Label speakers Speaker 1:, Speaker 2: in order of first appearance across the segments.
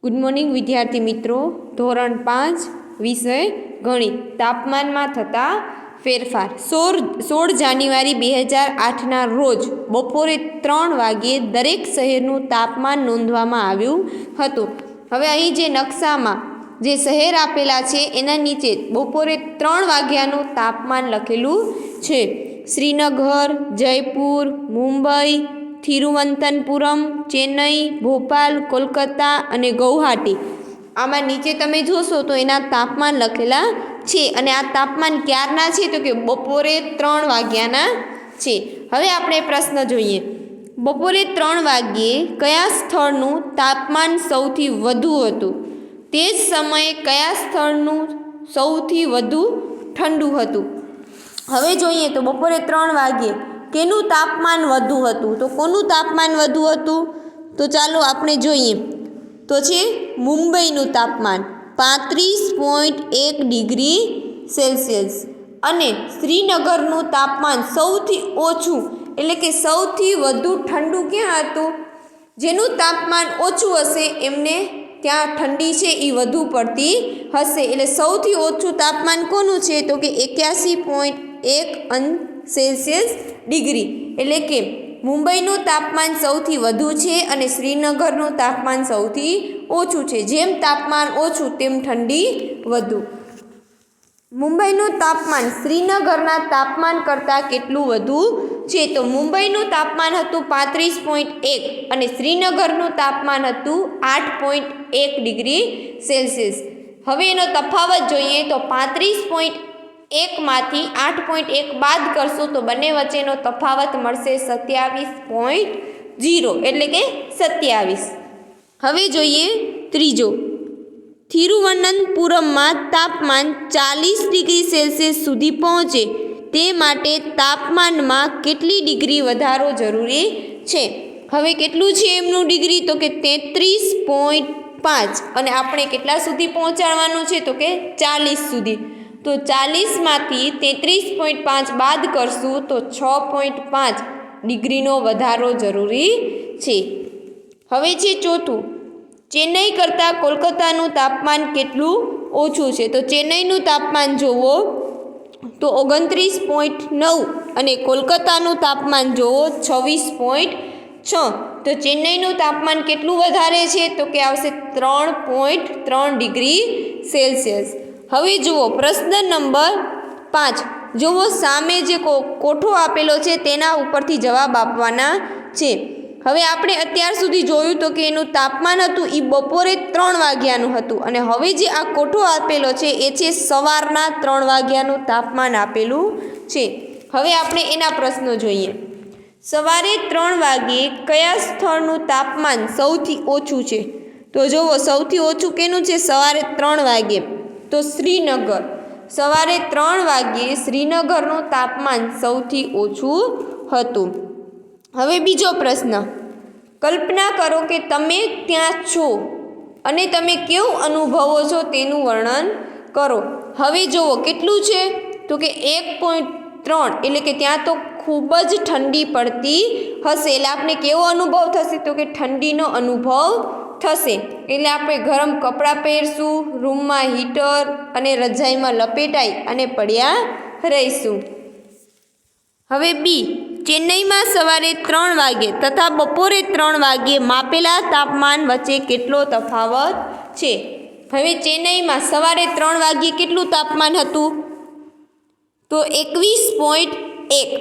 Speaker 1: Good morning વિદ્યાર્થી મિત્રો. ધોરણ 5 વિષય ગણિત. તાપમાનમાં થતા ફેરફાર. 16 જાન્યુઆરી 2008ના રોજ બપોરે 3 વાગ્યે દરેક શહેરનું તાપમાન નોંધવામાં આવ્યું હતું. હવે અહીં જે નકશામાં જે શહેર આપેલા છે એના નીચે બપોરે 3 વાગ્યાનું તાપમાન લખેલું છે. શ્રીનગર, જયપુર, મુંબઈ, તિરુવનંતપુરમ, ચેન્નઈ, ભોપાલ, કોલકાતા અને ગૌહાટી. આમાં નીચે તમે જોશો તો એના તાપમાન લખેલા છે અને આ તાપમાન ક્યારના છે તો કે બપોરે 3 વાગ્યાના છે. હવે આપણે પ્રશ્ન જોઈએ. બપોરે 3 વાગ્યે કયા સ્થળનું તાપમાન સૌથી વધુ હતું? તે જ સમયે કયા સ્થળનું સૌથી વધુ ઠંડુ હતું? હવે જોઈએ તો બપોરે 3 વાગ્યે કેનું તાપમાન વધુ હતું? તો કોનું તાપમાન વધુ હતું? તો ચાલો આપણે જોઈએ. તો છે મુંબઈનું તાપમાન 35.1 ડિગ્રી સેલ્સિયસ અને શ્રીનગરનું તાપમાન સૌથી ઓછું એટલે કે સૌથી વધુ ઠંડુ ક્યાં હતું? જેનું તાપમાન ઓછું હશે એમને ત્યાં ઠંડી છે એ વધુ પડતી હશે. એટલે સૌથી ઓછું તાપમાન કોનું છે તો કે 81.1 સેલ્સિયસ ડિગ્રી. એટલે કે મુંબઈનું તાપમાન સૌથી વધુ છે અને શ્રીનગરનું તાપમાન સૌથી ઓછું છે. જેમ તાપમાન ઓછું તેમ ઠંડી વધુ. મુંબઈનું તાપમાન શ્રીનગરના તાપમાન કરતાં કેટલું વધુ છે? તો મુંબઈનું તાપમાન હતું 35.1 અને શ્રીનગરનું તાપમાન હતું 8.1 ડિગ્રી સેલ્સિયસ. હવે એનો તફાવત જોઈએ તો 35.1માંથી 8.1 બાદ કરશો તો બંને વચ્ચેનો તફાવત મળશે 27.0 એટલે કે 27. હવે જોઈએ ત્રીજો. તિરુવનંતપુરમમાં તાપમાન 40 ડિગ્રી સેલ્સિયસ સુધી પહોંચે તે માટે તાપમાનમાં કેટલી ડિગ્રી વધારો જરૂરી છે? હવે કેટલું છે એમનું ડિગ્રી તો કે 33.5 અને આપણે કેટલા સુધી પહોંચાડવાનું છે તો કે 40 સુધી. તો 40માંથી 33.5 બાદ કરશું તો 6.5 ડિગ્રીનો વધારો જરૂરી છે. હવે છે ચોથું. ચેન્નઈ કરતાં કોલકાતાનું તાપમાન કેટલું ઓછું છે? તો ચેન્નઈનું તાપમાન જોવો તો 29.9 અને કોલકાતાનું તાપમાન જોવો 26.6. તો ચેન્નઈનું તાપમાન કેટલું વધારે છે તો કે આવશે 3.3 ડિગ્રી સેલ્સિયસ. હવે જુઓ પ્રશ્ન નંબર 5. જુઓ સામે જે કોઠો આપેલો છે તેના ઉપરથી જવાબ આપવાના છે. હવે આપણે અત્યાર સુધી જોયું તો કે એનું તાપમાન હતું એ બપોરે 3 વાગ્યાનું હતું અને હવે જે આ કોઠો આપેલો છે એ છે સવારના 3 વાગ્યાનું તાપમાન આપેલું છે. હવે આપણે એના પ્રશ્નો જોઈએ. સવારે 3 વાગ્યે કયા સ્થળનું તાપમાન સૌથી ઓછું છે? તો જુઓ સૌથી ઓછું કેનું છે સવારે 3 વાગ્યે? તો શ્રીનગર. સવારે 3 વાગ્યે શ્રીનગરનું તાપમાન સૌથી ઓછું હતું. હવે બીજો પ્રશ્ન. કલ્પના કરો કે તમે ત્યાં છો અને તમે કેવું અનુભવો છો તેનું વર્ણન કરો. હવે જુઓ કેટલું છે તો કે 1.3 એટલે કે ત્યાં તો ખૂબ જ ઠંડી પડતી હશે. એટલે આપણે કેવો અનુભવ થશે તો કે ઠંડીનો અનુભવ થશે. એટલે આપણે ગરમ કપડાં પહેરશું, રૂમમાં હીટર અને રજાઈમાં લપેટાઈ અને પડ્યા રહીશું. હવે બી. ચેન્નઈમાં સવારે 3 વાગ્યે તથા બપોરે 3 વાગ્યે માપેલા તાપમાન વચ્ચે કેટલો તફાવત છે? હવે ચેન્નઈમાં સવારે 3 વાગ્યે કેટલું તાપમાન હતું? તો 21.1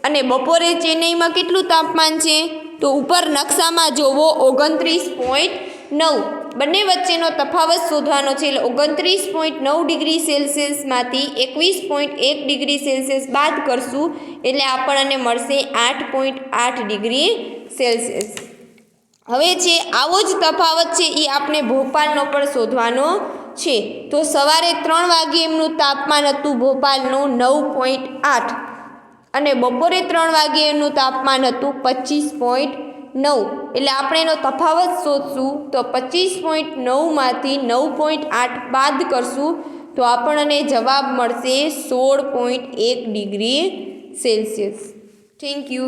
Speaker 1: અને બપોરે ચેન્નઈમાં કેટલું તાપમાન છે? તો ઉપર નકશામાં જોવો 29.9. બંને વચ્ચેનો તફાવત શોધવાનો છે. એટલે 29.9 ડિગ્રી સેલ્સિયસમાંથી 21.1 ડિગ્રી સેલ્સિયસ બાદ કરશું એટલે આપણને મળશે 8.8 ડિગ્રી સેલ્સિયસ. હવે છે આવો જ તફાવત છે એ આપણે ભોપાલનો પણ શોધવાનો છે. તો સવારે 3 વાગ્યે એમનું તાપમાન હતું ભોપાલનું 9.8 અને બપોરે 3 વાગ્યે એનું તાપમાન હતું 25.9. એટલે આપણે એનો તફાવત શોધશું તો 25.9માંથી 9.8 બાદ કરશું તો આપણને જવાબ મળશે 16.1 ડિગ્રી સેલ્સિયસ. Thank you.